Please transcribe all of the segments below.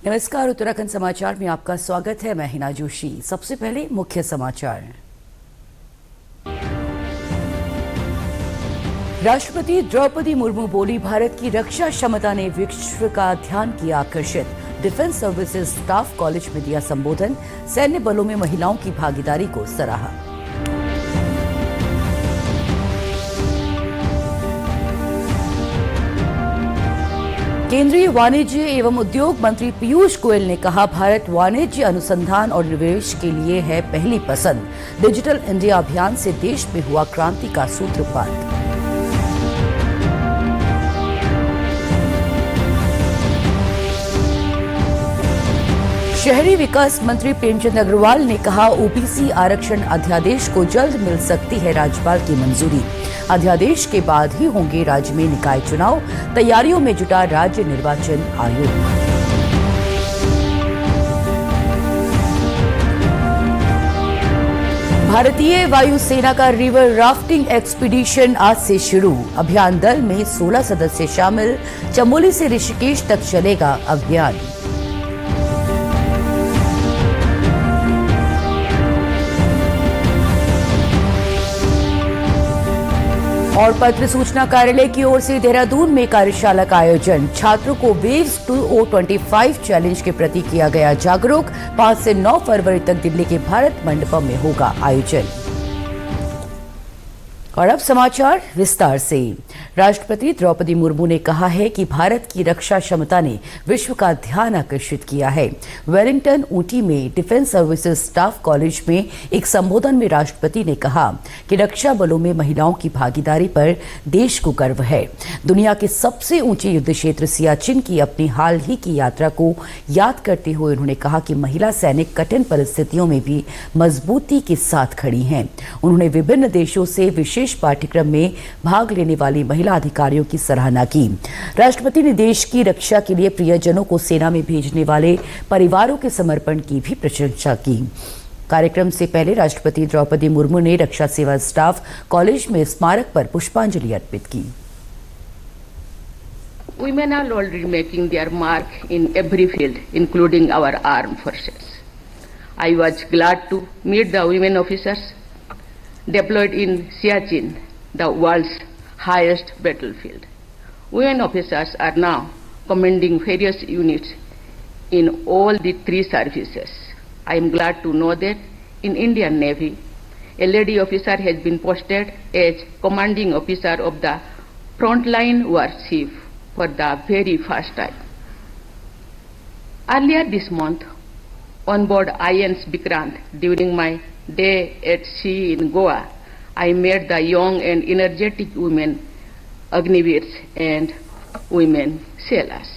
नमस्कार, उत्तराखंड समाचार में आपका स्वागत है। मैं हिना जोशी। सबसे पहले मुख्य समाचार। राष्ट्रपति द्रौपदी मुर्मू बोली, भारत की रक्षा क्षमता ने विश्व का ध्यान किया आकर्षित। डिफेंस सर्विसेज स्टाफ कॉलेज में दिया संबोधन। सैन्य बलों में महिलाओं की भागीदारी को सराहा। केंद्रीय वाणिज्य एवं उद्योग मंत्री पीयूष गोयल ने कहा, भारत वाणिज्य अनुसंधान और निवेश के लिए है पहली पसंद। डिजिटल इंडिया अभियान से देश में हुआ क्रांति का सूत्रपात। शहरी विकास मंत्री प्रेमचंद अग्रवाल ने कहा, ओबीसी आरक्षण अध्यादेश को जल्द मिल सकती है राज्यपाल की मंजूरी। अध्यादेश के बाद ही होंगे राज्य में निकाय चुनाव। तैयारियों में जुटा राज्य निर्वाचन आयोग। भारतीय वायुसेना का रिवर राफ्टिंग एक्सपीडिशन आज से शुरू। अभियान दल में 16 सदस्य शामिल। चमोली से ऋषिकेश तक चलेगा अभियान। और पत्र सूचना कार्यालय की ओर से देहरादून में कार्यशाला का आयोजन। छात्रों को वेव्स 2025 चैलेंज के प्रति किया गया जागरूक। 5 से 9 फरवरी तक दिल्ली के भारत मंडपम में होगा आयोजन। और अब समाचार विस्तार से। राष्ट्रपति द्रौपदी मुर्मू ने कहा है कि भारत की रक्षा क्षमता ने विश्व का ध्यान आकर्षित किया है। वेलिंगटन ऊटी में डिफेंस सर्विसेज स्टाफ कॉलेज में एक संबोधन में राष्ट्रपति ने कहा कि रक्षा बलों में महिलाओं की भागीदारी पर देश को गर्व है। दुनिया के सबसे ऊंचे युद्ध क्षेत्र सियाचिन की अपनी हाल ही की यात्रा को याद करते हुए उन्होंने कहा कि महिला सैनिक कठिन परिस्थितियों में भी मजबूती के साथ खड़ी हैं। उन्होंने विभिन्न देशों से विशेष पाठ्यक्रम में भाग लेने वाली महिला अधिकारियों की सराहना की। राष्ट्रपति ने देश की रक्षा के लिए प्रियजनों को सेना में भेजने वाले परिवारों के समर्पण की भी प्रशंसा की। कार्यक्रम से पहले राष्ट्रपति द्रौपदी मुर्मू ने रक्षा सेवा स्टाफ कॉलेज में स्मारक पर पुष्पांजलि अर्पित की। Women are already making their mark in every field, including our armed forces. I was glad to meet the women officers deployed in Siachen, the world's highest battlefield. Women officers are now commanding various units in all the 3 services. I am glad to know that in Indian Navy, a lady officer has been posted as commanding officer of the frontline warship for the very first time. Earlier this month, on board INS Vikrant, during my day at sea in Goa, I met the young and energetic women Agniveers and women sailors.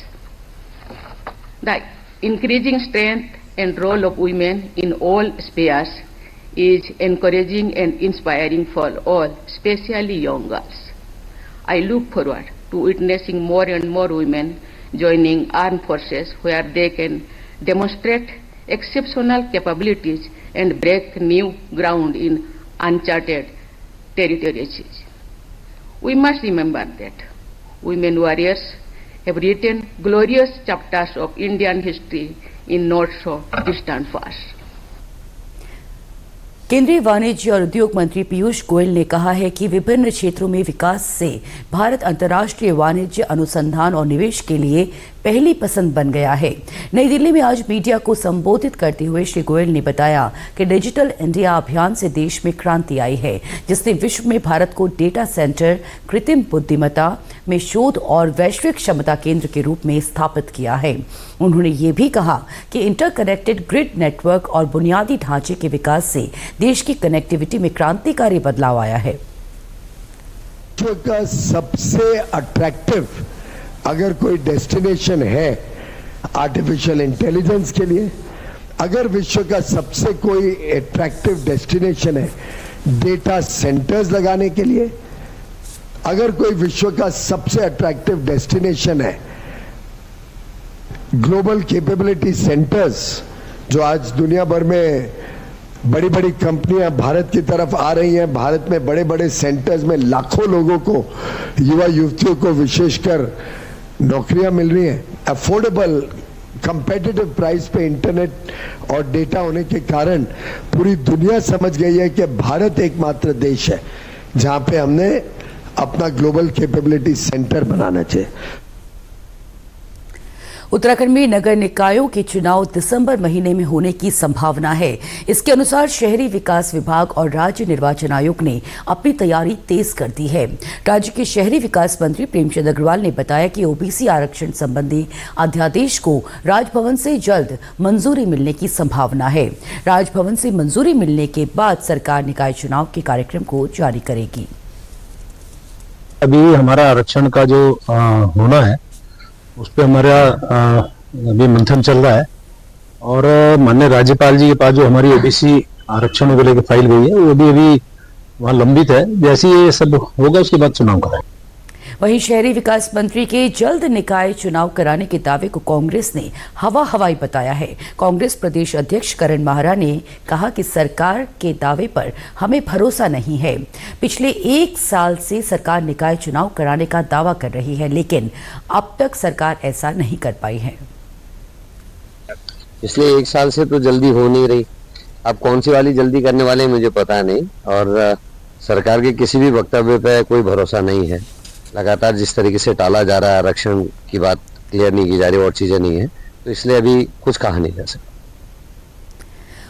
The increasing strength and role of women in all spheres is encouraging and inspiring for all, especially young girls. I look forward to witnessing more and more women joining armed forces where they can demonstrate exceptional capabilities and break new ground in uncharted territories. We must remember that women warriors have written glorious chapters of Indian history in not so distant past. केंद्रीय वाणिज्य और उद्योग मंत्री पीयूष गोयल ने कहा है कि विभिन्न क्षेत्रों में विकास से भारत अंतर्राष्ट्रीय वाणिज्य अनुसंधान और निवेश के लिए पहली पसंद बन गया है। नई दिल्ली में आज मीडिया को संबोधित करते हुए श्री गोयल ने बताया कि डिजिटल इंडिया अभियान से देश में क्रांति आई है, जिसने विश्व में भारत को डेटा सेंटर, कृत्रिम बुद्धिमत्ता में शोध और वैश्विक क्षमता केंद्र के रूप में स्थापित किया है। उन्होंने ये भी कहा कि इंटरकनेक्टेड ग्रिड नेटवर्क और बुनियादी ढांचे के विकास से देश की कनेक्टिविटी में क्रांतिकारी बदलाव आया है। विश्व का सबसे अट्रैक्टिव अगर कोई डेस्टिनेशन है आर्टिफिशियल इंटेलिजेंस के लिए, अगर विश्व का सबसे कोई अट्रैक्टिव डेस्टिनेशन है डेटा सेंटर्स लगाने के लिए, अगर कोई विश्व का सबसे अट्रैक्टिव डेस्टिनेशन है ग्लोबल कैपेबिलिटी सेंटर्स, जो आज दुनिया भर में बड़ी बड़ी कंपनियां भारत की तरफ आ रही हैं, भारत में बड़े बड़े सेंटर्स में लाखों लोगों को, युवा युवतियों को विशेषकर नौकरियां मिल रही हैं, अफोर्डेबल कंपेटिटिव प्राइस पे इंटरनेट और डेटा होने के कारण पूरी दुनिया समझ गई है कि भारत एकमात्र देश है जहां पे हमने अपना ग्लोबल कैपेबिलिटी सेंटर बनाना चाहिए। उत्तराखंड में नगर निकायों के चुनाव दिसंबर महीने में होने की संभावना है। इसके अनुसार शहरी विकास विभाग और राज्य निर्वाचन आयोग ने अपनी तैयारी तेज कर दी है। राज्य के शहरी विकास मंत्री प्रेमचंद अग्रवाल ने बताया कि ओबीसी आरक्षण संबंधी अध्यादेश को राजभवन से जल्द मंजूरी मिलने की संभावना है। राजभवन से मंजूरी मिलने के बाद सरकार निकाय चुनाव के कार्यक्रम को जारी करेगी। अभी हमारा आरक्षण का जो होना है उस पर हमारा अभी मंथन चल रहा है और माननीय राज्यपाल जी के पास जो हमारी ओबीसी आरक्षण को लेकर फाइल गई है वो भी अभी वहाँ लंबित है। जैसे ये सब होगा उसके बाद चुनाव कराएंगे। वहीं शहरी विकास मंत्री के जल्द निकाय चुनाव कराने के दावे को कांग्रेस ने हवाई बताया है। कांग्रेस प्रदेश अध्यक्ष करण माहरा ने कहा कि सरकार के दावे पर हमें भरोसा नहीं है। पिछले 1 साल से सरकार निकाय चुनाव कराने का दावा कर रही है, लेकिन अब तक सरकार ऐसा नहीं कर पाई है। पिछले 1 साल से तो जल्दी हो नहीं रही, अब कौन सी वाली जल्दी करने वाले मुझे पता नहीं। और सरकार के किसी भी वक्तव्य पे कोई भरोसा नहीं है। लगातार जिस तरीके से टाला जा रहा है, आरक्षण की बात क्लियर नहीं की जा रही और चीजें नहीं है, तो इसलिए अभी कुछ कहा नहीं जा सकता।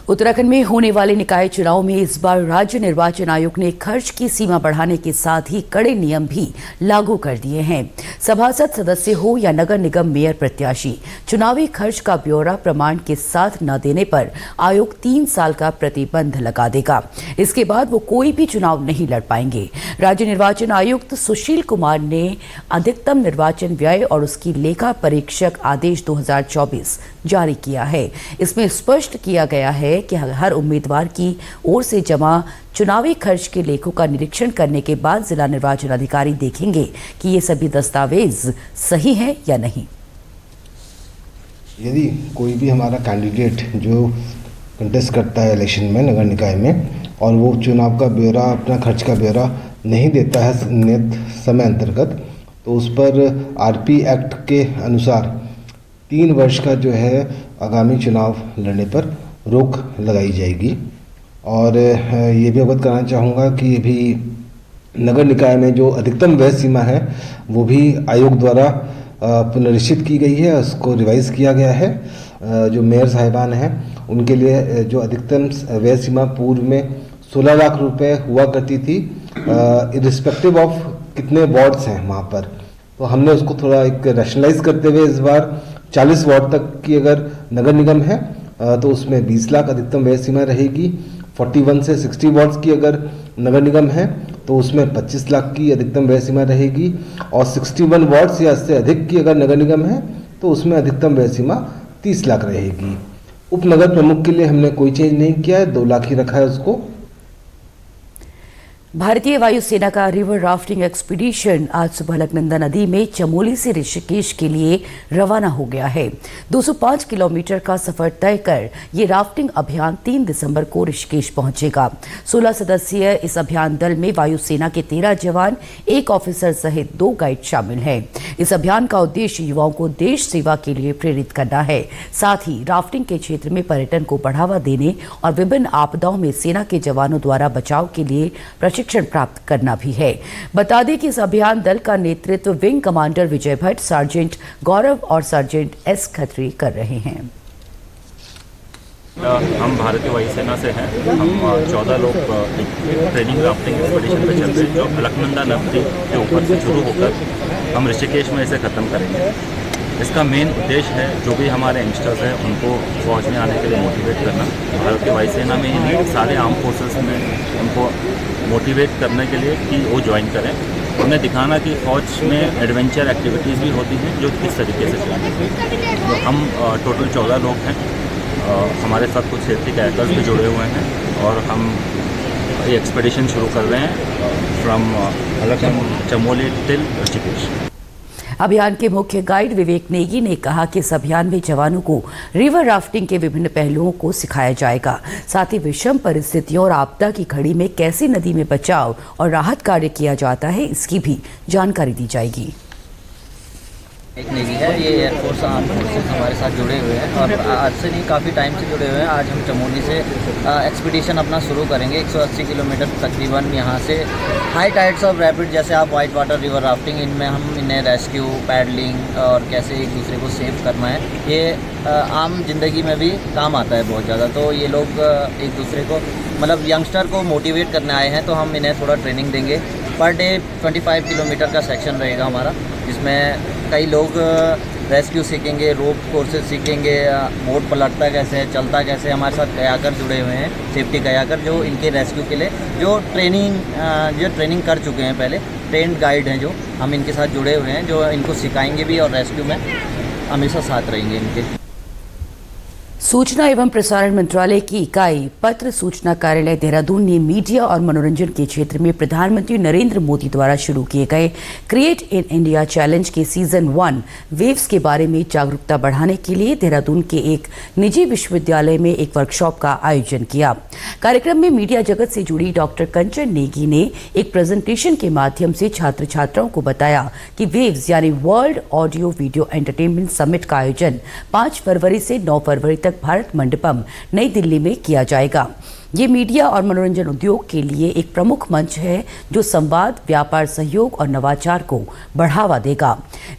उत्तराखंड में होने वाले निकाय चुनाव में इस बार राज्य निर्वाचन आयोग ने खर्च की सीमा बढ़ाने के साथ ही कड़े नियम भी लागू कर दिए हैं। सभासद सदस्य हो या नगर निगम मेयर प्रत्याशी, चुनावी खर्च का ब्यौरा प्रमाण के साथ न देने पर आयोग 3 साल का प्रतिबंध लगा देगा। इसके बाद वो कोई भी चुनाव नहीं लड़ पाएंगे। राज्य निर्वाचन आयुक्त सुशील कुमार ने अधिकतम निर्वाचन व्यय और उसकी लेखा परीक्षक आदेश 2024 जारी किया है। इसमें स्पष्ट किया गया है कि हर उम्मीदवार की ओर से जमा चुनावी खर्च के लेखों का निरीक्षण करने के बाद जिला निर्वाचन अधिकारी देखेंगे कि ये सभी दस्तावेज सही हैं या नहीं। यदि कोई भी हमारा कैंडिडेट जो कंटेस्ट करता है इलेक्शन में नगर निकाय में और वो चुनाव का ब्यौरा, अपना खर्च का ब्यौरा नहीं देता है नियत समय अंतर्गत, तो उस पर आरपी एक्ट के अनुसार 3 वर्ष का जो है आगामी चुनाव लड़ने पर रोक लगाई जाएगी। और ये भी अवगत कराना चाहूँगा कि अभी नगर निकाय में जो अधिकतम व्यय सीमा है वो भी आयोग द्वारा पुनरीक्षित की गई है, उसको रिवाइज किया गया है। जो मेयर साहिबान हैं उनके लिए जो अधिकतम व्यय सीमा पूर्व में 16 लाख रुपए हुआ करती थी, इरिस्पेक्टिव ऑफ कितने वार्ड्स हैं वहाँ पर, तो हमने उसको थोड़ा एक रैशनलाइज करते हुए इस बार 40 वार्ड तक की अगर नगर निगम है तो उसमें 20 लाख अधिकतम व्यय सीमा रहेगी। 41 से 60 वार्ड्स की अगर नगर निगम है तो उसमें 25 लाख की अधिकतम व्यय सीमा रहेगी। और 61 वार्ड्स या इससे अधिक की अगर नगर निगम है तो उसमें अधिकतम व्यय सीमा 30 लाख रहेगी। उप नगर प्रमुख के लिए हमने कोई चेंज नहीं किया है, 2 लाख ही रखा है उसको। भारतीय वायुसेना का रिवर राफ्टिंग एक्सपीडिशन आज सुबह अलकनंदा नदी में चमोली से ऋषिकेश के लिए रवाना हो गया है। 205 किलोमीटर का सफर तय कर ये राफ्टिंग अभियान 3 दिसंबर को ऋषिकेश पहुंचेगा। 16 सदस्यीय इस अभियान दल में वायुसेना के 13 जवान, 1 ऑफिसर सहित 2 गाइड शामिल हैं। इस अभियान का उद्देश्य युवाओं को देश सेवा के लिए प्रेरित करना है। साथ ही राफ्टिंग के क्षेत्र में पर्यटन को बढ़ावा देने और विभिन्न आपदाओं में सेना के जवानों द्वारा बचाव के लिए प्रशिक्षण प्राप्त करना भी है। बता दें कि इस अभियान दल का नेतृत्व विंग कमांडर विजय भट्ट, सार्जेंट गौरव और सार्जेंट एस खत्री कर रहे हैं। हम भारतीय वायुसेना से हैं। हम 14 लोग ट्रेनिंग राफ्टिंग एक्सपीडिशन पे चल रहे हैं, जो अलकनंदा नदी के ऊपर से शुरू होकर हम ऋषिकेश में इसे ख़त्म करेंगे। इसका मेन उद्देश्य है जो भी हमारे यंगस्टर्स हैं उनको फौज में आने के लिए मोटिवेट करना। भारतीय वायुसेना में ही नहीं, सारे आर्म फोर्सेस में उनको मोटिवेट करने के लिए कि वो ज्वाइन करें। उन्हें दिखाना कि फौज में एडवेंचर एक्टिविटीज़ भी होती हैं जो किस तरीके से चलती हैं। तो हम टोटल 14 लोग हैं। हमारे साथ कुछ सेफ्टी कैरेक्टर्स भी जुड़े हुए हैं और हम ये एक्सपेडिशन शुरू कर रहे हैं फ्रॉम चमोली टिल ऋषिकेश। अभियान के मुख्य गाइड विवेक नेगी ने कहा कि इस अभियान में जवानों को रिवर राफ्टिंग के विभिन्न पहलुओं को सिखाया जाएगा। साथ ही विषम परिस्थितियों और आपदा की घड़ी में कैसे नदी में बचाव और राहत कार्य किया जाता है, इसकी भी जानकारी दी जाएगी। एक नेवी है, ये एयरफोर्स आर्म फोर्सेस हमारे साथ जुड़े हुए हैं और आज से नहीं काफ़ी टाइम से जुड़े हुए हैं। आज हम चमोली से एक्सपीडिशन अपना शुरू करेंगे 180 किलोमीटर तकरीबन यहाँ से हाई टाइड्स और रैपिड, जैसे आप वाइट वाटर रिवर राफ्टिंग, इनमें हम इन्हें रेस्क्यू, पैडलिंग और कैसे एक दूसरे को सेव करना है, ये आम जिंदगी में भी काम आता है बहुत ज़्यादा। तो ये लोग एक दूसरे को मतलब यंगस्टर को मोटिवेट करने आए हैं, तो हम इन्हें थोड़ा ट्रेनिंग देंगे। पर डे 25 किलोमीटर का सेक्शन रहेगा हमारा, जिसमें कई लोग रेस्क्यू सीखेंगे, रोप कोर्सेज सीखेंगे, बोट पलटता कैसे है, चलता कैसे है। हमारे साथ कयाकर जुड़े हुए हैं, सेफ्टी कयाकर, जो इनके रेस्क्यू के लिए जो ट्रेनिंग कर चुके हैं, पहले ट्रेंड गाइड हैं, जो हम इनके साथ जुड़े हुए हैं, जो इनको सिखाएंगे भी और रेस्क्यू में हमेशा साथ रहेंगे इनके। सूचना एवं प्रसारण मंत्रालय की इकाई पत्र सूचना कार्यालय देहरादून ने मीडिया और मनोरंजन के क्षेत्र में प्रधानमंत्री नरेंद्र मोदी द्वारा शुरू किए गए क्रिएट इन इंडिया चैलेंज के सीजन 1 वेव्स के बारे में जागरूकता बढ़ाने के लिए देहरादून के एक निजी विश्वविद्यालय में एक वर्कशॉप का आयोजन किया। कार्यक्रम में मीडिया जगत से जुड़ी डॉक्टर कंचन नेगी ने एक प्रेजेंटेशन के माध्यम से छात्र छात्राओं को बताया कि वेव्स यानी world audio video entertainment summit का आयोजन 5 फरवरी से 9 फरवरी तक भारत मंडपम नई दिल्ली में किया जाएगा। ये मीडिया और मनोरंजन उद्योग के लिए एक प्रमुख मंच है जो संवाद, व्यापार सहयोग और नवाचार को बढ़ावा देगा।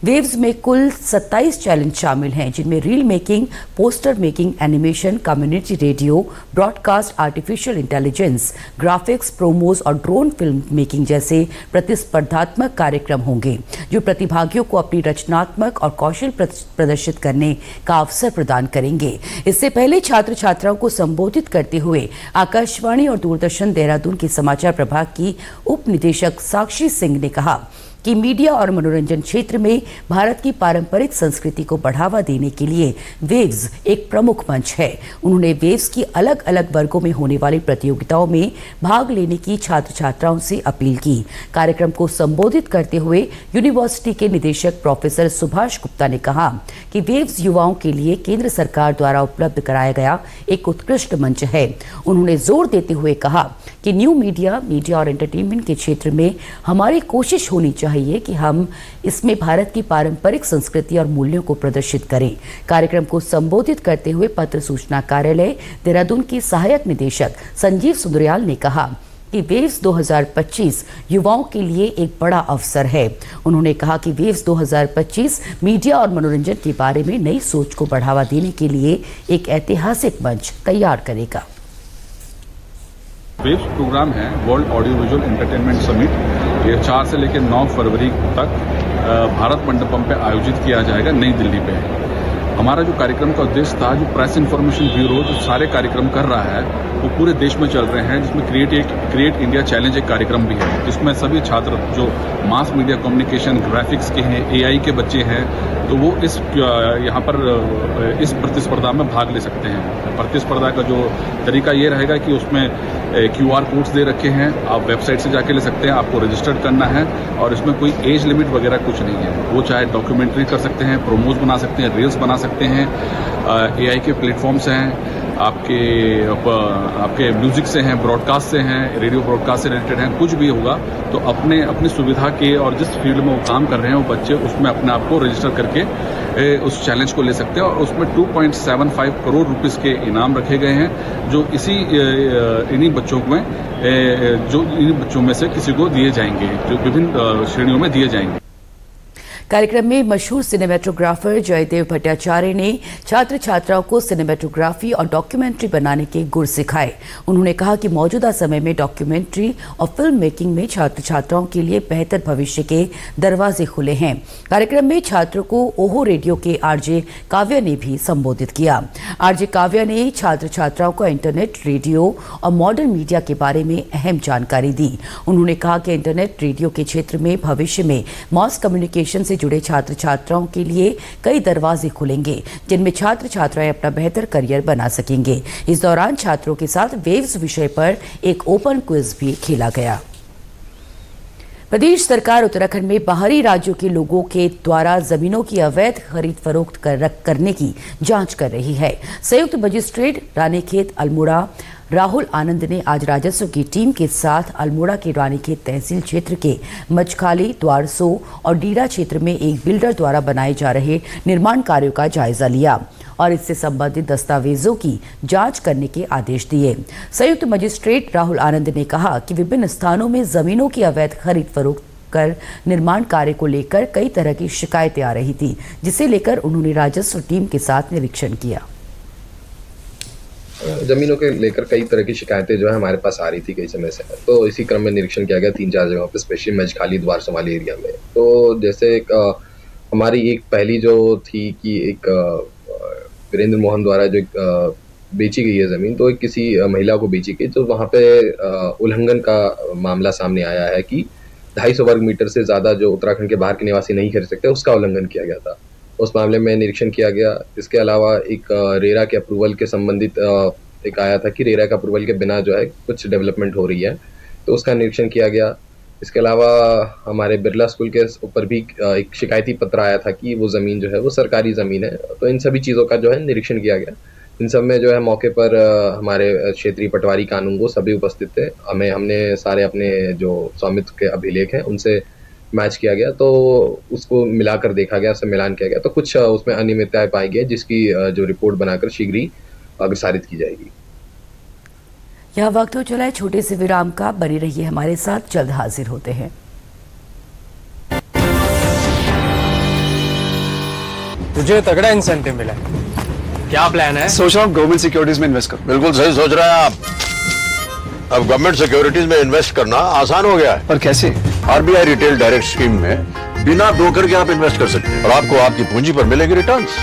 वेव्स में कुल 27 चैलेंज शामिल हैं, जिनमें reel making, poster making, animation, community radio, broadcast, artificial intelligence, graphics, promos और ड्रोन फिल्म मेकिंग जैसे प्रतिस्पर्धात्मक कार्यक्रम होंगे, जो प्रतिभागियों को अपनी रचनात्मक और कौशल प्रदर्शित करने का अवसर प्रदान करेंगे। इससे पहले छात्र छात्राओं को संबोधित करते हुए आकाशवाणी और दूरदर्शन देहरादून के समाचार प्रभाग की उप निदेशक साक्षी सिंह ने कहा कि मीडिया और मनोरंजन क्षेत्र में भारत की पारंपरिक संस्कृति को बढ़ावा देने के लिए वेव्स एक प्रमुख मंच है। उन्होंने वेव्स की अलग अलग वर्गों में होने वाली प्रतियोगिताओं में भाग लेने की छात्र छात्राओं से अपील की। कार्यक्रम को संबोधित करते हुए यूनिवर्सिटी के निदेशक प्रोफेसर सुभाष गुप्ता ने कहा कि वेव्स युवाओं के लिए केंद्र सरकार द्वारा उपलब्ध कराया गया एक उत्कृष्ट मंच है। उन्होंने जोर देते हुए कहा कि न्यू मीडिया और एंटरटेनमेंट के क्षेत्र में हमारी कोशिश होनी चाहिए कि हम इसमें भारत की पारंपरिक संस्कृति और मूल्यों को प्रदर्शित करें। कार्यक्रम को संबोधित करते हुए पत्र सूचना कार्यालय देहरादून के सहायक निदेशक संजीव सुंदरयाल ने कहा कि वेव्स 2025 युवाओं के लिए एक बड़ा अवसर है। उन्होंने कहा कि वेव्स 2025 मीडिया और मनोरंजन के बारे में नई सोच को बढ़ावा देने के लिए एक ऐतिहासिक मंच तैयार करेगा। वेव्स प्रोग्राम है world audio visual entertainment summit, ये 4 से लेकर 9 फरवरी तक भारत मंडपम पे आयोजित किया जाएगा नई दिल्ली पे। हमारा जो कार्यक्रम का उद्देश्य था, जो प्रेस इन्फॉर्मेशन ब्यूरो जो सारे कार्यक्रम कर रहा है वो पूरे देश में चल रहे हैं, जिसमें क्रिएट इंडिया चैलेंज एक कार्यक्रम भी है, जिसमें सभी छात्र जो मास मीडिया कम्युनिकेशन, ग्राफिक्स के हैं, AI के बच्चे हैं, तो वो यहाँ पर इस प्रतिस्पर्धा में भाग ले सकते हैं। प्रतिस्पर्धा का जो तरीका ये रहेगा कि उसमें QR कोड्स दे रखे हैं, आप वेबसाइट से जाके ले सकते हैं, आपको रजिस्टर्ड करना है और इसमें कोई एज लिमिट वगैरह कुछ नहीं है। वो चाहे डॉक्यूमेंट्री कर सकते हैं, प्रोमोज बना सकते हैं, रील्स बना सकते हैं, AI के प्लेटफॉर्म्स हैं, आपके म्यूजिक से हैं, ब्रॉडकास्ट से हैं, रेडियो ब्रॉडकास्ट से रिलेटेड हैं, कुछ भी होगा तो अपनी सुविधा के और जिस फील्ड में वो काम कर रहे हैं वो बच्चे उसमें अपने आप को रजिस्टर करके उस चैलेंज को ले सकते हैं। और उसमें 2.75 करोड़ रुपीस के इनाम रखे गए हैं, जो इन्हीं बच्चों में से किसी को दिए जाएंगे, जो विभिन्न श्रेणियों में दिए जाएंगे। कार्यक्रम में मशहूर सिनेमेटोग्राफर जयदेव भट्टाचार्य ने छात्र छात्राओं को सिनेमेटोग्राफी और डॉक्यूमेंट्री बनाने के गुर सिखाए। उन्होंने कहा कि मौजूदा समय में डॉक्यूमेंट्री और फिल्म मेकिंग में छात्र छात्राओं के लिए बेहतर भविष्य के दरवाजे खुले हैं। कार्यक्रम में छात्रों को ओहो रेडियो के RJ काव्या ने भी संबोधित किया। RJ काव्या ने छात्र छात्राओं को इंटरनेट, रेडियो और मॉडर्न मीडिया के बारे में अहम जानकारी दी। उन्होंने कहा कि इंटरनेट, रेडियो के क्षेत्र में भविष्य में मास कम्युनिकेशन से जुड़े छात्र छात्राओं के लिए कई दरवाजे खुलेंगे, जिनमें छात्र छात्राएं अपना बेहतर करियर बना सकेंगे। इस दौरान छात्रों के साथ वेव्स विषय पर एक ओपन क्विज भी खेला गया। प्रदेश सरकार उत्तराखंड में बाहरी राज्यों के लोगों के द्वारा जमीनों की अवैध खरीद फरोख्त करने की जांच कर रही है। संयुक्त मजिस्ट्रेट रानीखेत, अल्मोड़ा, राहुल आनंद ने आज राजस्व की टीम के साथ अल्मोड़ा के रानीखेत तहसील क्षेत्र के मचखाली, द्वारसो और डीरा क्षेत्र में एक बिल्डर द्वारा बनाए जा रहे निर्माण कार्यों का जायजा लिया और इससे संबंधित दस्तावेजों की जांच करने के आदेश दिए। संयुक्त मजिस्ट्रेट राहुल आनंद ने कहा कि विभिन्न स्थानों में जमीनों की अवैध खरीद फरोख्त कर निर्माण कार्य को लेकर कई तरह की शिकायतें आ रही थी, जिसे लेकर उन्होंने राजस्व टीम के साथ निरीक्षण किया। जमीनों के लेकर कई तरह की शिकायतें जो है हमारे पास आ रही थी कई समय से, तो इसी क्रम में निरीक्षण किया गया 3-4 जगहों पे, स्पेशली मजखाली, द्वारसो वाले एरिया में। तो जैसे हमारी एक पहली जो थी कि एक वीरेंद्र मोहन द्वारा जो बेची गई है ज़मीन, तो एक किसी महिला को बेची गई, तो वहाँ पे उल्लंघन का मामला सामने आया है कि 250 वर्ग मीटर से ज़्यादा जो उत्तराखंड के बाहर के निवासी नहीं खरीद सकते, उसका उल्लंघन किया गया था। उस मामले में निरीक्षण किया गया। इसके अलावा एक रेरा के अप्रूवल के संबंधित एक आया था कि रेरा के अप्रूवल के बिना जो है कुछ डेवलपमेंट हो रही है, तो उसका निरीक्षण किया गया। इसके अलावा हमारे बिरला स्कूल के ऊपर भी एक शिकायती पत्र आया था कि वो ज़मीन जो है वो सरकारी ज़मीन है, तो इन सभी चीज़ों का जो है निरीक्षण किया गया। इन सब में जो है मौके पर हमारे क्षेत्रीय पटवारी कानून वो सभी उपस्थित थे। हमने सारे अपने जो स्वामित्व के अभिलेख हैं उनसे मैच किया गया, तो उसको मिलाकर देखा गया, उससे मिलान किया गया, तो कुछ उसमें अनियमितताएं पाई गई, जिसकी जो रिपोर्ट बनाकर शीघ्र ही अग्रसारित की जाएगी। यह वक्त हो चला है छोटे से विराम का। बने रहिए हमारे साथ, जल्द हाजिर होते हैं। तुझे तगड़ा इंसेंटिव मिला, क्या प्लान है? सोच रहा हूँ गवर्नमेंट सिक्योरिटीज में इन्वेस्ट करूं। बिल्कुल सही सोच रहे हैं आप। अब गवर्नमेंट सिक्योरिटीज में इन्वेस्ट करना आसान हो गया है। पर कैसे? आरबीआई रिटेल डायरेक्ट स्कीम में बिना ब्रोकर के आप इन्वेस्ट कर सकते हैं और आपको आपकी पूंजी पर मिलेगी रिटर्न्स।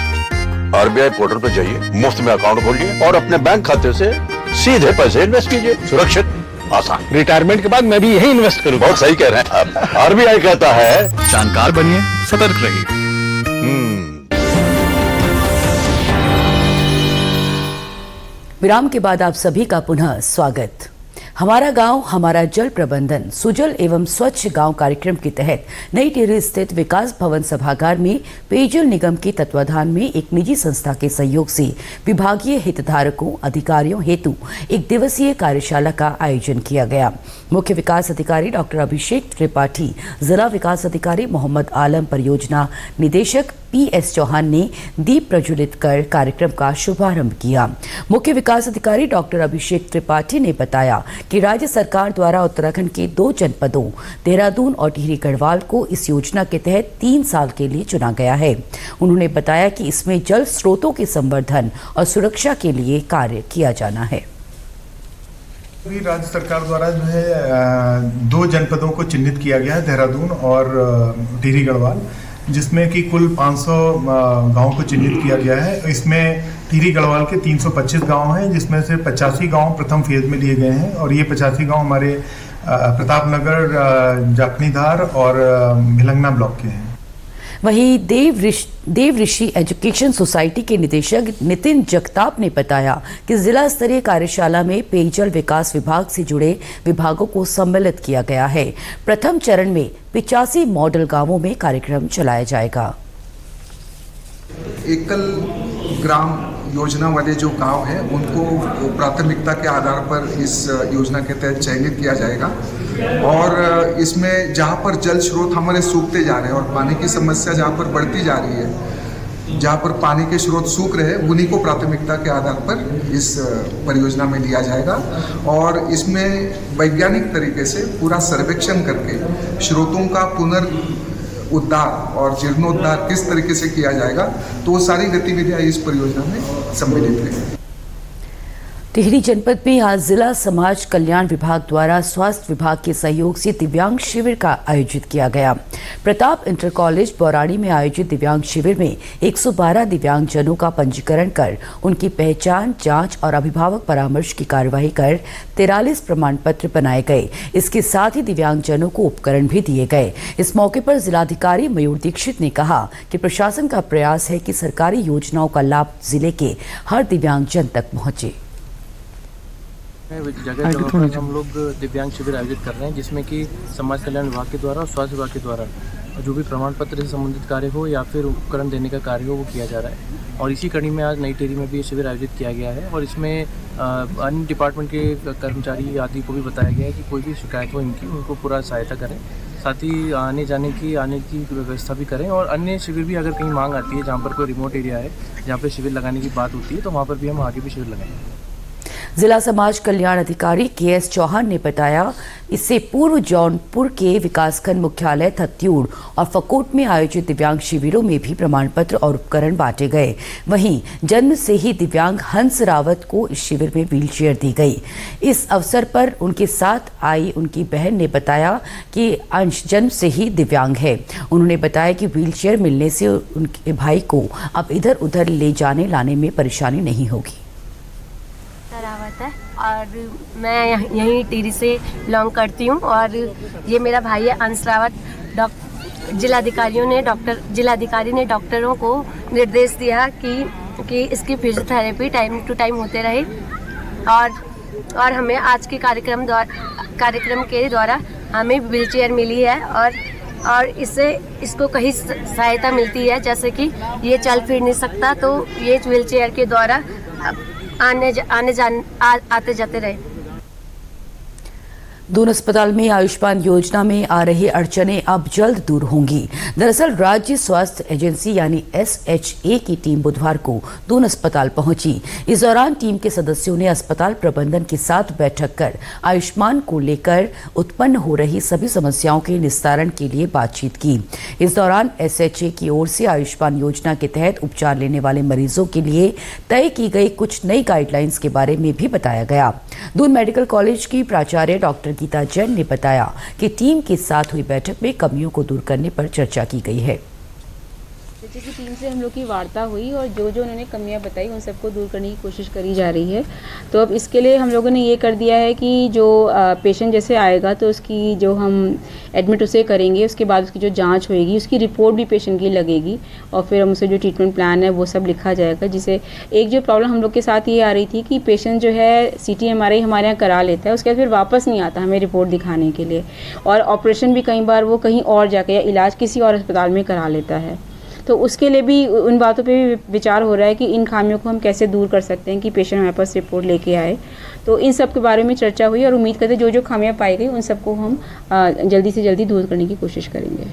आरबीआई पोर्टल पर जाइए, मुफ्त में अकाउंट खोलिए और अपने बैंक खाते से सीधे पैसे इन्वेस्ट कीजिए। सुरक्षित, आसान। रिटायरमेंट के बाद मैं भी यही इन्वेस्ट करूंगा। बहुत सही कह रहे हैं। आरबीआई कहता है जानकार बनिए, सतर्क रहिए। विराम के बाद आप सभी का पुनः स्वागत। हमारा गांव हमारा जल प्रबंधन सुजल एवं स्वच्छ गांव कार्यक्रम के तहत नई टिहरी स्थित विकास भवन सभागार में पेयजल निगम के तत्वाधान में एक निजी संस्था के सहयोग से विभागीय हितधारकों अधिकारियों हेतु एक दिवसीय कार्यशाला का आयोजन किया गया। मुख्य विकास अधिकारी डॉक्टर अभिषेक त्रिपाठी, जिला विकास अधिकारी मोहम्मद आलम, परियोजना निदेशक PS चौहान ने दीप प्रज्वलित कर कार्यक्रम का शुभारंभ किया। मुख्य विकास अधिकारी डॉक्टर अभिषेक त्रिपाठी ने बताया कि राज्य सरकार द्वारा उत्तराखंड के 2 जनपदों देहरादून और टिहरी गढ़वाल को इस योजना के तहत 3 साल के लिए चुना गया है। उन्होंने बताया कि इसमें जल स्रोतों के संवर्धन और सुरक्षा के लिए कार्य किया जाना है। राज्य सरकार द्वारा जो है 2 जनपदों को चिन्हित किया गया है, देहरादून और टिहरी गढ़वाल, जिसमें कि कुल 500 गाँव को चिन्हित किया गया है। इसमें टिहरी गढ़वाल के 325 गांव हैं, जिसमें से 85 गांव प्रथम फेज में लिए गए हैं और ये 85 गांव हमारे प्रतापनगर, जाखनीधार और भिलंगना ब्लॉक के हैं। वहीं देव ऋषि एजुकेशन सोसाइटी के निदेशक नितिन जगताप ने बताया कि जिला स्तरीय कार्यशाला में पेयजल विकास विभाग से जुड़े विभागों को सम्मिलित किया गया है। प्रथम चरण में 85 मॉडल गांवों में कार्यक्रम चलाया जाएगा। एकल ग्राम योजना वाले जो गांव हैं उनको प्राथमिकता के आधार पर इस योजना के तहत चयनित किया जाएगा और इसमें जहां पर जल स्रोत हमारे सूखते जा रहे हैं और पानी की समस्या जहां पर बढ़ती जा रही है, जहां पर पानी के स्रोत सूख रहे हैं, उन्हीं को प्राथमिकता के आधार पर इस परियोजना में लिया जाएगा और इसमें वैज्ञानिक तरीके से पूरा सर्वेक्षण करके स्रोतों का उद्धार और जीर्णोद्धार किस तरीके से किया जाएगा, तो वो सारी गतिविधियां इस परियोजना में सम्मिलित हैं। टिहरी जनपद में आज जिला समाज कल्याण विभाग द्वारा स्वास्थ्य विभाग के सहयोग से दिव्यांग शिविर का आयोजित किया गया। प्रताप इंटर कॉलेज बौराड़ी में आयोजित दिव्यांग शिविर में 112 दिव्यांगजनों का पंजीकरण कर उनकी पहचान, जांच और अभिभावक परामर्श की कार्यवाही कर 43 प्रमाण पत्र बनाए गए। इसके साथ ही दिव्यांगजनों को उपकरण भी दिए गए। इस मौके पर जिलाधिकारी मयूर दीक्षित ने कहा कि प्रशासन का प्रयास है कि सरकारी योजनाओं का लाभ जिले के हर दिव्यांगजन तक पहुंचे। जगह जगह पर हम लोग दिव्यांग शिविर आयोजित कर रहे हैं, जिसमें कि समाज कल्याण विभाग के द्वारा और स्वास्थ्य विभाग के द्वारा जो भी प्रमाण पत्र से संबंधित कार्य हो या फिर उपकरण देने का कार्य हो वो किया जा रहा है। और इसी कड़ी में आज नई टिहरी में भी ये शिविर आयोजित किया गया है और इसमें अन्य डिपार्टमेंट के कर्मचारी आदि को भी बताया गया है कि कोई भी शिकायत हो इनकी उनको पूरा सहायता करें, साथ ही आने की व्यवस्था भी करें। और अन्य शिविर भी अगर कहीं मांग आती है जहाँ पर कोई रिमोट एरिया है जहाँ पर शिविर लगाने की बात होती है तो वहाँ पर भी हम आगे भी शिविर लगाएंगे। जिला समाज कल्याण अधिकारी KS चौहान ने बताया, इससे पूर्व जौनपुर के विकासखंड मुख्यालय थत्यूड़ और फकोट में आयोजित दिव्यांग शिविरों में भी प्रमाण पत्र और उपकरण बांटे गए। वहीं जन्म से ही दिव्यांग हंस रावत को इस शिविर में व्हीलचेयर दी गई। इस अवसर पर उनके साथ आई उनकी बहन ने बताया कि अंश जन्म से ही दिव्यांग है। उन्होंने बताया कि व्हीलचेयर मिलने से उनके भाई को अब इधर उधर ले जाने लाने में परेशानी नहीं होगी। रावत है और मैं यहीं टिहरी से बिलोंग करती हूँ और ये मेरा भाई है अंश रावत। जिलाधिकारी ने डॉक्टरों को निर्देश दिया कि इसकी फिजियोथेरेपी टाइम टू टाइम होते रहे और हमें आज के कार्यक्रम के द्वारा हमें व्हीलचेयर मिली है और इसको कहीं सहायता मिलती है, जैसे कि ये चल फिर नहीं सकता तो ये व्हीलचेयर के द्वारा आते जाते रहे। दून अस्पताल में आयुष्मान योजना में आ रही अड़चनें अब जल्द दूर होंगी। दरअसल राज्य स्वास्थ्य एजेंसी यानी SHA की टीम बुधवार को दून अस्पताल पहुंची। इस दौरान टीम के सदस्यों ने अस्पताल प्रबंधन के साथ बैठक कर आयुष्मान को लेकर उत्पन्न हो रही सभी समस्याओं के निस्तारण के लिए बातचीत की। इस दौरान SHA की ओर से आयुष्मान योजना के तहत उपचार लेने वाले मरीजों के लिए तय की गई कुछ नई गाइडलाइंस के बारे में भी बताया गया। दून मेडिकल कॉलेज की प्राचार्य डॉक्टर गीता जैन ने बताया कि टीम के साथ हुई बैठक में कमियों को दूर करने पर चर्चा की गई है। की टीम से हम लोग की वार्ता हुई और जो उन्होंने कमियां बताई उन सबको दूर करने की कोशिश करी जा रही है। तो अब इसके लिए हम लोगों ने ये कर दिया है कि जो पेशेंट जैसे आएगा तो उसकी जो हम एडमिट उसे करेंगे, उसके बाद उसकी जो जांच होएगी उसकी रिपोर्ट भी पेशेंट की लगेगी और फिर हम उसे जो ट्रीटमेंट प्लान है वो सब लिखा जाएगा। जिसे एक जो प्रॉब्लम हम लोग के साथ ये आ रही थी कि पेशेंट जो है CT MRI हमारे यहाँ करा लेता है, उसके बाद फिर वापस नहीं आता हमें रिपोर्ट दिखाने के लिए और ऑपरेशन भी कई बार वो कहीं और जाके या इलाज किसी और अस्पताल में करा लेता है। तो उसके लिए भी उन बातों पे भी विचार हो रहा है कि इन खामियों को हम कैसे दूर कर सकते हैं कि पेशेंट हमारे पास रिपोर्ट लेके आए। तो इन सब के बारे में चर्चा हुई और उम्मीद करते हैं जो खामियां पाई गई उन सबको हम जल्दी से जल्दी दूर करने की कोशिश करेंगे।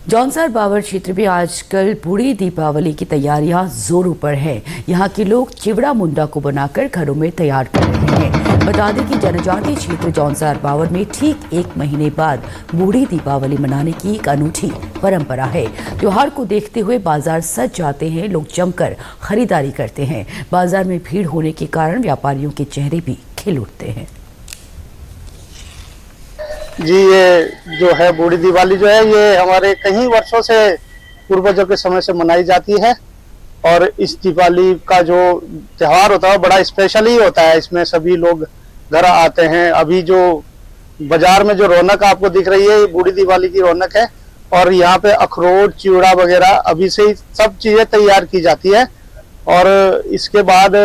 जौनसार बावर क्षेत्र में आजकल बूढ़ी दीपावली की तैयारियां जोरों पर है। यहाँ के लोग चिवड़ा मुंडा को बनाकर घरों में तैयार कर रहे हैं। बता दें कि जनजातीय क्षेत्र जौनसार बावर में ठीक 1 महीने बाद बूढ़ी दीपावली मनाने की एक अनूठी परंपरा है। त्योहार को देखते हुए बाजार सज जाते हैं, लोग जमकर खरीदारी करते हैं। बाजार में भीड़ होने के कारण व्यापारियों के चेहरे भी खिल उठते हैं। जी, ये जो है बूढ़ी दिवाली जो है ये हमारे कई वर्षों से पूर्वजों के समय से मनाई जाती है और इस दिवाली का जो त्योहार होता है बड़ा स्पेशल ही होता है। इसमें सभी लोग घर आते हैं। अभी जो बाजार में जो रौनक आपको दिख रही है ये बूढ़ी दिवाली की रौनक है और यहाँ पे अखरोट चिवड़ा वगैरह अभी से ही सब चीजें तैयार की जाती है और इसके बाद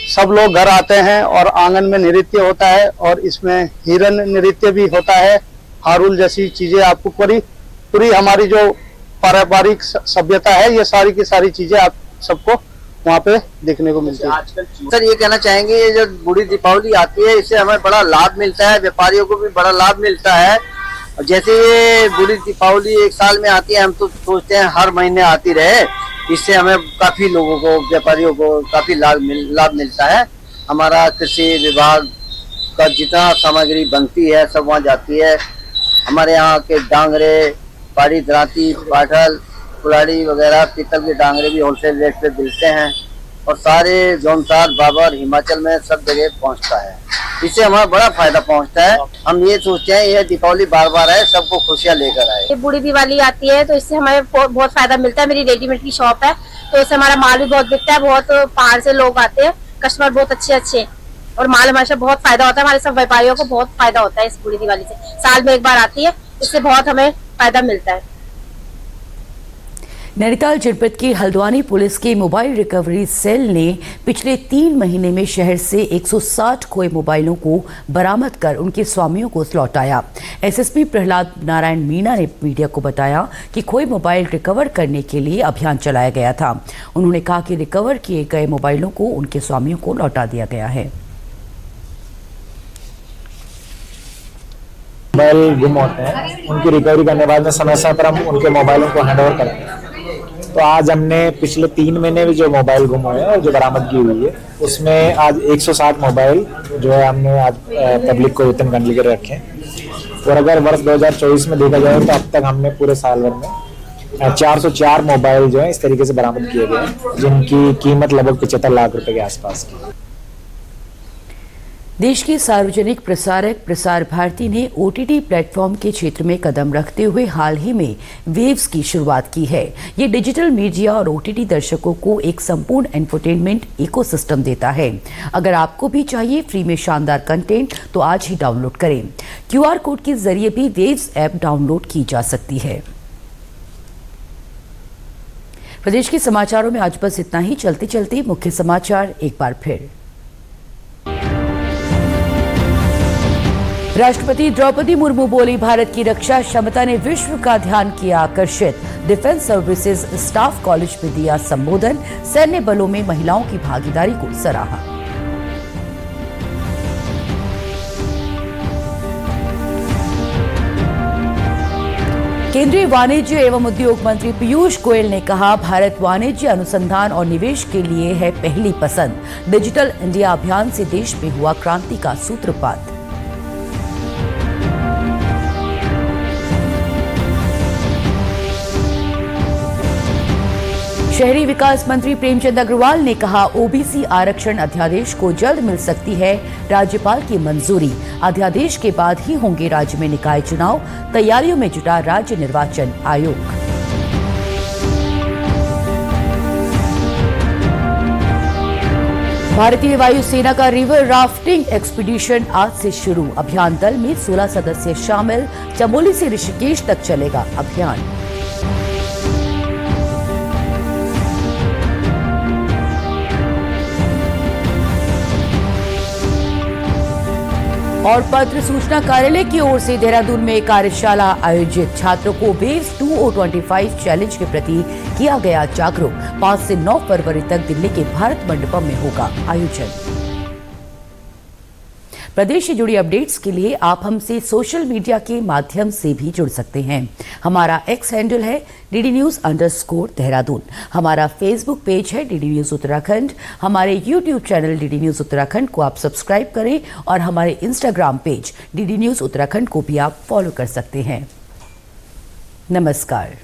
सब लोग घर आते हैं और आंगन में नृत्य होता है और इसमें हिरन नृत्य भी होता है। हारुल जैसी चीजें आपको पूरी हमारी जो पारंपरिक सभ्यता है ये सारी की सारी चीजें आप सबको वहाँ पे देखने को मिलती है। सर ये कहना चाहेंगे ये जो बूढ़ी दीपावली आती है इससे हमें बड़ा लाभ मिलता है, व्यापारियों को भी बड़ा लाभ मिलता है। जैसे ये बूढ़ी दीपावली 1 साल में आती है, हम तो सोचते हैं हर महीने आती रहे, इससे हमें काफी लोगों को व्यापारियों को काफी लाभ मिलता है। हमारा कृषि विभाग का जितना सामग्री बनती है सब वहाँ जाती है। हमारे यहाँ के डांगरे, पाड़ी दराती, पाठल, कुलाड़ी वगैरह पीतल के डांगरे भी होलसेल रेट पे मिलते हैं और सारे जौनसार बाबर हिमाचल में सब जगह पहुँचता है। इससे हमारा बड़ा फायदा पहुंचता है। हम ये सोचते हैं ये दीपावली बार बार आए, सबको खुशियाँ लेकर आए। ये बूढ़ी दिवाली आती है तो इससे हमें बहुत फायदा मिलता है। मेरी रेडीमेड की शॉप है तो इससे हमारा माल भी बहुत बिकता है। बहुत पहाड़ से लोग आते हैं, कस्टमर बहुत अच्छे और माल हमारे बहुत फायदा होता है। हमारे सब व्यापारियों को बहुत फायदा होता है इस बूढ़ी दिवाली से। साल में 1 बार आती है, इससे बहुत हमें फायदा मिलता है। नैनीताल जनपद की हल्द्वानी पुलिस के मोबाइल रिकवरी सेल ने पिछले 3 महीने में शहर से 160 खोए मोबाइलों को बरामद कर उनके स्वामियों को लौटाया। एसएसपी प्रहलाद नारायण मीणा ने मीडिया को बताया कि खोए मोबाइल रिकवर करने के लिए अभियान चलाया गया था। उन्होंने कहा कि रिकवर किए गए मोबाइलों को उनके स्वामियों को लौटा दिया गया है। मोबाइल गुम होते हैं, उनकी रिकवरी करने के बाद में समय समय पर हम उनके मोबाइलों को हैंड ओवर करते हैं। तो आज हमने पिछले 3 महीने में जो मोबाइल गुम हुए हैं और जो बरामदगी हुई है उसमें आज 160 मोबाइल जो है हमने आज पब्लिक को रिटर्न करने के लिए रखे हैं। और अगर वर्ष 2024 में देखा जाए तो अब तक हमने पूरे साल भर में 404 मोबाइल जो है इस तरीके से बरामद किए गए हैं, जिनकी कीमत लगभग 75 लाख रुपए के आसपास की। देश की सार्वजनिक प्रसारक प्रसार भारती ने ओटीटी प्लेटफॉर्म के क्षेत्र में कदम रखते हुए हाल ही में वेव्स की शुरुआत की है। ये डिजिटल मीडिया और ओटीटी दर्शकों को एक संपूर्ण एंटरटेनमेंट इकोसिस्टम देता है। अगर आपको भी चाहिए फ्री में शानदार कंटेंट तो आज ही डाउनलोड करें। क्यूआर कोड के जरिए भी वेव्स ऐप डाउनलोड की जा सकती है। प्रदेश के समाचारों में आज बस इतना ही। चलते चलते मुख्य समाचार एक बार फिर। राष्ट्रपति द्रौपदी मुर्मू बोली, भारत की रक्षा क्षमता ने विश्व का ध्यान किया आकर्षित। डिफेंस सर्विसेज स्टाफ कॉलेज में दिया संबोधन। सैन्य बलों में महिलाओं की भागीदारी को सराहा। केंद्रीय वाणिज्य एवं उद्योग मंत्री पीयूष गोयल ने कहा, भारत वाणिज्य अनुसंधान और निवेश के लिए है पहली पसंद। डिजिटल इंडिया अभियान से देश में हुआ क्रांति का सूत्रपात। शहरी विकास मंत्री प्रेमचंद अग्रवाल ने कहा, ओबीसी आरक्षण अध्यादेश को जल्द मिल सकती है राज्यपाल की मंजूरी। अध्यादेश के बाद ही होंगे राज्य में निकाय चुनाव। तैयारियों में जुटा राज्य निर्वाचन आयोग। भारतीय वायुसेना का रिवर राफ्टिंग एक्सपीडिशन आज से शुरू। अभियान दल में 16 सदस्य शामिल। चमोली से ऋषिकेश तक चलेगा अभियान। और पत्र सूचना कार्यालय की ओर से देहरादून में कार्यशाला आयोजित। छात्रों को वेव्स 2025 चैलेंज के प्रति किया गया जागरूक। 5 से 9 फरवरी तक दिल्ली के भारत मंडपम में होगा आयोजन। प्रदेश से जुड़ी अपडेट्स के लिए आप हमसे सोशल मीडिया के माध्यम से भी जुड़ सकते हैं। हमारा एक्स हैंडल है DDNews_देहरादून। हमारा फेसबुक पेज है DD न्यूज उत्तराखंड। हमारे YouTube channel DD news Uttarakhand को आप सब्सक्राइब करें और हमारे Instagram page DD news Uttarakhand को भी आप फॉलो कर सकते हैं। नमस्कार।